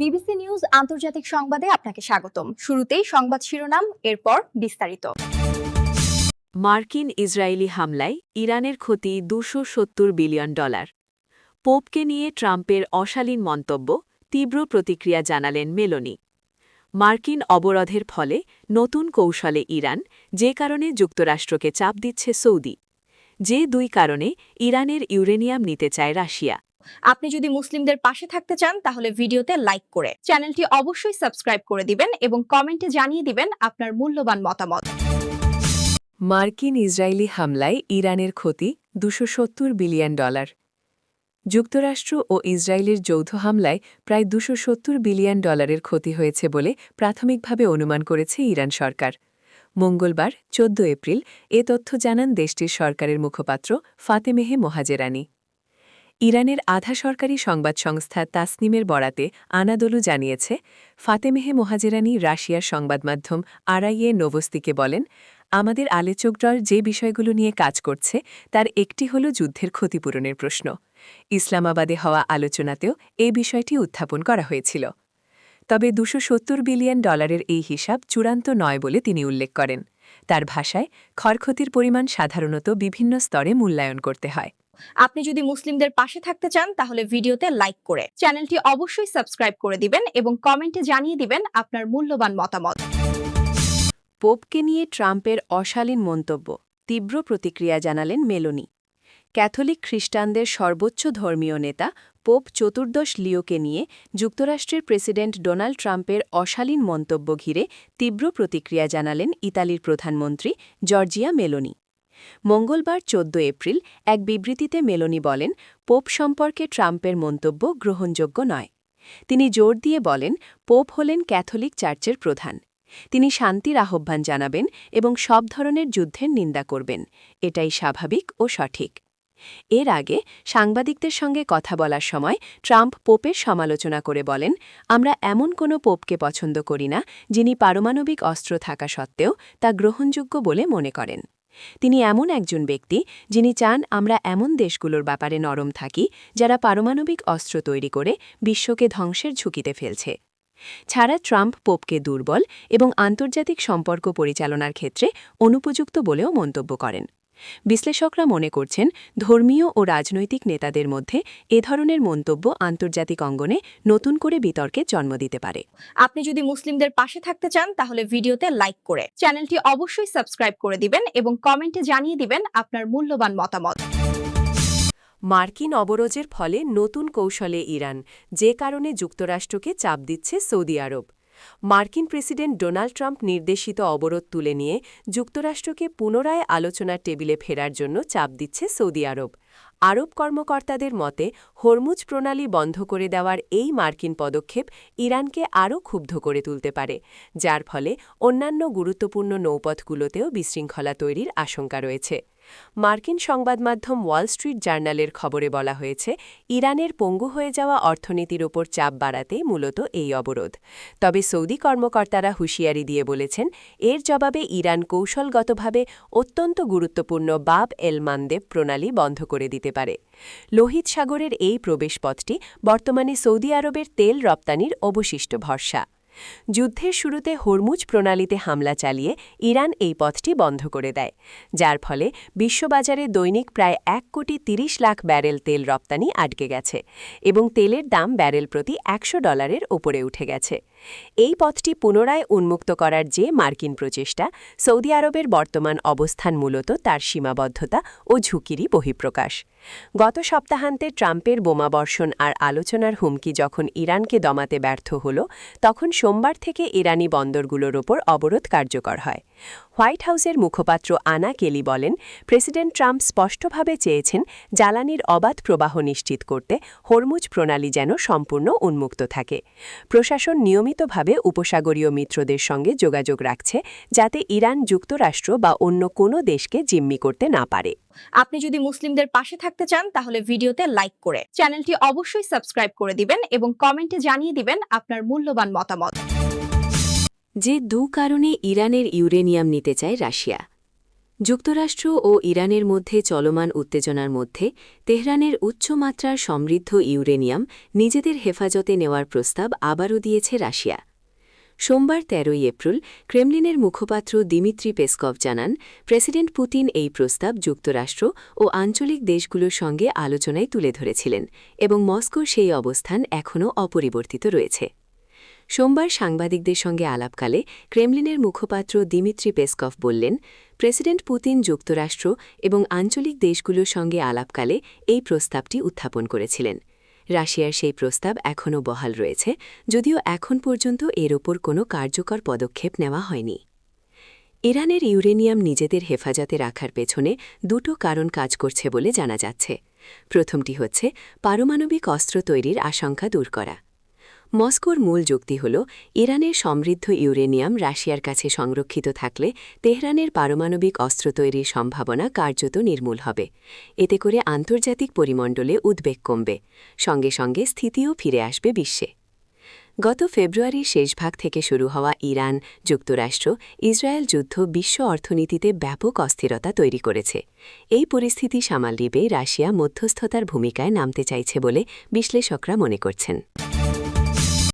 BBC news আন্তর্জাতিক সংবাদে আপনাকে স্বাগতম। শুরুতেই সংবাদ শিরোনাম, এরপর বিস্তারিত। মার্কিন ইসরায়েলি হামলায় ইরানের ক্ষতি $270 বিলিয়ন। পোপকে নিয়ে ট্রাম্পের অশালীন মন্তব্য, তীব্র প্রতিক্রিয়া জানালেন মেলোনি। মার্কিন অবরোধের ফলে নতুন কৌশলে ইরান, যে কারণে যুক্তরাষ্ট্রকে চাপ দিচ্ছে সৌদি। যে দুই কারণে ইরানের ইউরেনিয়াম নিতে চায় রাশিয়া। আপনি যদি মুসলিমদের পাশে থাকতে চান তাহলে ভিডিওতে লাইক করে চ্যানেলটি অবশ্যই সাবস্ক্রাইব করে দিবেন এবং কমেন্টে জানিয়ে দিবেন আপনার মূল্যবান মতামত। মার্কিন ইসরায়েলি হামলায় ইরানের ক্ষতি $270 বিলিয়ন। যুক্তরাষ্ট্র ও ইসরায়েলের যৌথ হামলায় প্রায় $270 বিলিয়ন ক্ষতি হয়েছে বলে প্রাথমিকভাবে অনুমান করেছে ইরান সরকার। মঙ্গলবার 14 এপ্রিল এ তথ্য জানান দেশটির সরকারের মুখপাত্র ফাতেমেহে মোহাজেরানি। ইরানের আধা সরকারি সংবাদ সংস্থা তাসনিমের বরাতে আনাদোলু জানিয়েছে, ফাতেমেহে মোহাজেরানি রাশিয়ার সংবাদমাধ্যম আরআইএ নোভোস্তিকে বলেন, আমাদের আলোচক দল যে বিষয়গুলো নিয়ে কাজ করছে তার একটি হল যুদ্ধের ক্ষতিপূরণের প্রশ্ন। ইসলামাবাদে হওয়া আলোচনাতেও এই বিষয়টি উত্থাপন করা হয়েছিল। তবে $270 বিলিয়ন এই হিসাব চূড়ান্ত নয় বলে তিনি উল্লেখ করেন। তার ভাষায়, ক্ষয়ক্ষতির পরিমাণ সাধারণত বিভিন্ন স্তরে মূল্যায়ন করতে হয়। আপনি যদি মুসলিমদের পাশে থাকতে চান তাহলে ভিডিওতে লাইক করে চ্যানেলটি অবশ্যই সাবস্ক্রাইব করে দিবেন এবং কমেন্টে জানিয়ে দিবেন আপনার মূল্যবান মতামত। পোপকে নিয়ে ট্রাম্পের অশালীন মন্তব্য, তীব্র প্রতিক্রিয়া জানালেন মেলোনি। ক্যাথলিক খ্রিস্টানদের সর্বোচ্চ ধর্মীয় নেতা পোপ চতুর্দশ লিওকে নিয়ে যুক্তরাষ্ট্রের প্রেসিডেন্ট ডোনাল্ড ট্রাম্পের অশালীন মন্তব্য ঘিরে তীব্র প্রতিক্রিয়া জানালেন ইতালির প্রধানমন্ত্রী জর্জিয়া মেলোনি। মঙ্গলবার 14 এপ্রিল এক বিবৃতিতে মেলোনি বলেন, পোপ সম্পর্কে ট্রাম্পের মন্তব্য গ্রহণযোগ্য নয়। তিনি জোর দিয়ে বলেন, পোপ হলেন ক্যাথলিক চার্চের প্রধান। তিনি শান্তির আহ্বান জানাবেন এবং সব ধরনের যুদ্ধের নিন্দা করবেন। এটাই স্বাভাবিক ও সঠিক। এর আগে সাংবাদিকদের সঙ্গে কথা বলার সময় ট্রাম্প পোপের সমালোচনা করে বলেন, আমরা এমন কোনো পোপকে পছন্দ করি না যিনি পারমাণবিক অস্ত্র থাকা সত্ত্বেও তা গ্রহণযোগ্য বলে মনে করেন। তিনি এমন একজন ব্যক্তি যিনি চান আমরা এমন দেশগুলোর ব্যাপারে নরম থাকি যারা পারমাণবিক অস্ত্র তৈরি করে বিশ্বকে ধ্বংসের ঝুঁকিতে ফেলছে। ছাড়া ট্রাম্প পোপকে দুর্বল এবং আন্তর্জাতিক সম্পর্ক পরিচালনার ক্ষেত্রে অনুপযুক্ত বলেও মন্তব্য করেন। বিশ্লেষকরা মনে করছেন, ধর্মীয় ও রাজনৈতিক নেতাদের মধ্যে এ ধরনের মন্তব্য আন্তর্জাতিক অঙ্গনে নতুন করে বিতর্কের জন্ম দিতে পারে। আপনি যদি মুসলিমদের পাশে থাকতে চান তাহলে ভিডিওতে লাইক করে চ্যানেলটি অবশ্যই সাবস্ক্রাইব করে দিবেন এবং কমেন্টে জানিয়ে দিবেন আপনার মূল্যবান মতামত। মার্কিন অবরোধের ফলে নতুন কৌশলে ইরান, যে কারণে যুক্তরাষ্ট্রকে চাপ দিচ্ছে সৌদি আরব। মার্কিন প্রেসিডেন্ট ডোনাল্ড ট্রাম্প নির্দেশিত অবরোধ তুলে নিয়ে যুক্তরাষ্ট্রকে পুনরায় আলোচনার টেবিলে ফেরার জন্য চাপ দিচ্ছে সৌদি আরব। আরব কর্মকর্তাদের মতে, হরমুজ প্রণালী বন্ধ করে দেওয়ার এই মার্কিন পদক্ষেপ ইরানকে আরও ক্ষুব্ধ করে তুলতে পারে, যার ফলে অন্যান্য গুরুত্বপূর্ণ নৌপথগুলোতেও বিশৃঙ্খলা তৈরির আশঙ্কা রয়েছে। মার্কিন সংবাদমাধ্যম ওয়াল স্ট্রিট জার্নালের খবরে বলা হয়েছে, ইরানের পঙ্গু হয়ে যাওয়া অর্থনীতির ওপর চাপ বাড়াতেই মূলত এই অবরোধ। তবে সৌদি কর্মকর্তারা হুঁশিয়ারি দিয়ে বলেছেন, এর জবাবে ইরান কৌশলগতভাবে অত্যন্ত গুরুত্বপূর্ণ বাব এল মানদেব প্রণালী বন্ধ করে দিতে পারে। লোহিত সাগরের এই প্রবেশপথটি বর্তমানে সৌদি আরবের তেল রপ্তানির অবশিষ্ট ভরসা। যুদ্ধের শুরুতে হরমুজ প্রণালীতে হামলা চালিয়ে ইরান এই পথটি বন্ধ করে দেয়, যার ফলে বিশ্ববাজারে দৈনিক প্রায় 1,30,00,000 ব্যারেল তেল রপ্তানি আটকে গেছে এবং তেলের দাম ব্যারেল প্রতি $100 ওপরে উঠে গেছে। এই পথটি পুনরায় উন্মুক্ত করার যে মার্কিন প্রচেষ্টা, সৌদি আরবের বর্তমান অবস্থান মূলত তার সীমাবদ্ধতা ও ঝুঁকিরই বহিঃপ্রকাশ। গত সপ্তাহান্তে ট্রাম্পের বোমাবর্ষণ আর আলোচনার হুমকি যখন ইরানকে দমাতে ব্যর্থ হল, তখন সোমবার থেকে ইরানি বন্দরগুলোর ওপর অবরোধ কার্যকর হয়। হোয়াইট হাউসের মুখপাত্র আনা কেলি বলেন, প্রেসিডেন্ট ট্রাম্প স্পষ্টভাবে চেয়েছেন জ্বালানির অবাধ প্রবাহ নিশ্চিত করতে হরমুজ প্রণালী যেন সম্পূর্ণ উন্মুক্ত থাকে। প্রশাসন নিয়মিতভাবে উপসাগরীয় মিত্রদের সঙ্গে যোগাযোগ রাখছে, যাতে ইরান যুক্তরাষ্ট্র বা অন্য কোনো দেশকে জিম্মি করতে না পারে। আপনি যদি মুসলিমদের পাশে থাকতে চান তাহলে ভিডিওতে লাইক করে চ্যানেলটি অবশ্যই সাবস্ক্রাইব করে দিবেন এবং কমেন্টে জানিয়ে দিবেন আপনার মূল্যবান মতামত। যে দু কারণে ইরানের ইউরেনিয়াম নিতে চায় রাশিয়া। যুক্তরাষ্ট্র ও ইরানের মধ্যে চলমান উত্তেজনার মধ্যে তেহরানের উচ্চমাত্রার সমৃদ্ধ ইউরেনিয়াম নিজেদের হেফাজতে নেওয়ার প্রস্তাব আবারও দিয়েছে রাশিয়া। সোমবার ১৩ এপ্রিল ক্রেমলিনের মুখপাত্র দিমিত্রি পেসকভ জানান, প্রেসিডেন্ট পুতিন এই প্রস্তাব যুক্তরাষ্ট্র ও আঞ্চলিক দেশগুলোর সঙ্গে আলোচনায় তুলে ধরেছিলেন এবং মস্কোর সেই অবস্থান এখনও অপরিবর্তিত রয়েছে। সোমবার সাংবাদিকদের সঙ্গে আলাপকালে ক্রেমলিনের মুখপাত্র দিমিত্রি পেসকভ বললেন, প্রেসিডেন্ট পুতিন যুক্তরাষ্ট্র এবং আঞ্চলিক দেশগুলোর সঙ্গে আলাপকালে এই প্রস্তাবটি উত্থাপন করেছিলেন। রাশিয়ার সেই প্রস্তাব এখনও বহাল রয়েছে, যদিও এখন পর্যন্ত এর ওপর কোনো কার্যকর পদক্ষেপ নেওয়া হয়নি। ইরানের ইউরেনিয়াম নিজেদের হেফাজতে রাখার পেছনে দুটো কারণ কাজ করছে বলে জানা যাচ্ছে। প্রথমটি হচ্ছে পারমাণবিক অস্ত্র তৈরির আশঙ্কা দূর করা। মস্কোর মূল যুক্তি হল, ইরানের সমৃদ্ধ ইউরেনিয়াম রাশিয়ার কাছে সংরক্ষিত থাকলে তেহরানের পারমাণবিক অস্ত্র তৈরির সম্ভাবনা কার্যত নির্মূল হবে। এতে করে আন্তর্জাতিক পরিমণ্ডলে উদ্বেগ কমবে, সঙ্গে সঙ্গে স্থিতিও ফিরে আসবে বিশ্বে। গত ফেব্রুয়ারির শেষভাগ থেকে শুরু হওয়া ইরান, যুক্তরাষ্ট্র, ইসরায়েল যুদ্ধ বিশ্ব অর্থনীতিতে ব্যাপক অস্থিরতা তৈরি করেছে। এই পরিস্থিতি সামাল দিতে রাশিয়া মধ্যস্থতার ভূমিকায় নামতে চাইছে বলে বিশ্লেষকরা মনে করছেন।